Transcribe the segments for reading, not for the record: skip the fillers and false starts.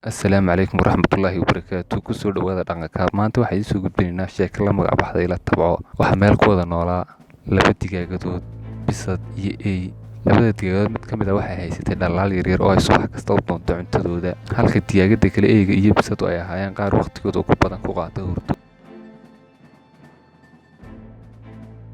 Assalaamu calaykum waraxmatullaahi wabarakaatu. Kusoo dhawaada dhaqanka. Maanta waxaan idiin soo gudbinaynaa sheeko la magac baxday La Tabco. Waxaa meel ku wada noolaa laba digaagadood, bisad iyo eey. Labada digaagood mid ka mid ah waxay haysatay dhalaal yaryar oo ay subax kasta u doonto cuntadooda, halka digaagada kale eeyga iyo bisadu ay ahaayeen qaar waqtigooda ugu badan ku qaata hurdo.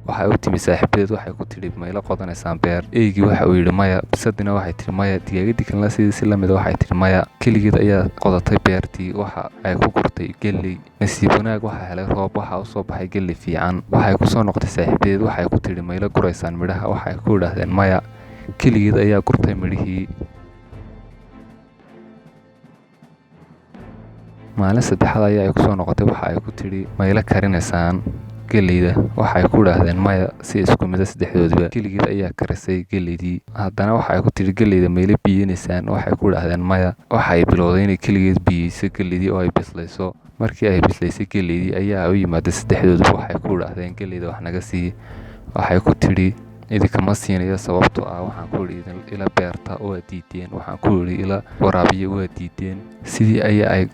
Waxay u timi saaxiibadeed waxay ku tidhi ma ila qodanaysaan beer? Eeygii waxa uu yidhi maya, bisadina waxay tidhi maya, digaagadii kalena si la mid ah waxay tidhi maya. Keligeed ayaa qodatay beertii, waxa ay ku gurtay galley. Nasiib wanaag waxaa helay roob, waxaa u soo baxay galley fiican. Waxay ku soo noqotay saaxiibadeed waxay ku tidhi ma ila guraysaan midhaha? Waxay ku yidhaahdeen maya. Keligeed ayaa gurtay midhihii. Maalin saddexaad ayaa ay ku soo noqotay waxa ay ku tidhi ma ila karinaysaan galleyda? Waxay ku yidhaahdeen maya, si isku mid ah saddexdoodaba. Keligeed ayaa karisay galleydii. Haddana waxay ku tidhi galleyda ma ila biyeynaysaan? Waxay ku yidhaahdeen maya. Waxa ay bilowday inay keligeed biyeyso galleydii oo ay bislayso. Markii ay bislaysay galleydii ayaa u yimaaday saddexdoodaba waxay ku yidhaahdeen galleyda wax naga sii. Waxay ku tidhi idinkama siinayo sababtoo ah waxaan ku idhi ila beerta waa diideen, waxaan ku idhi ila waraabiya waa diideen. Sidii ayaa ay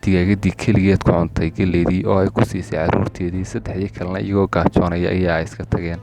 digaagadii keligeed ku cuntay galleydii oo ay ku siisay carruurteedii. Saddexdii kalena iyagoo gaajoonaya ayaa ay iska tageen.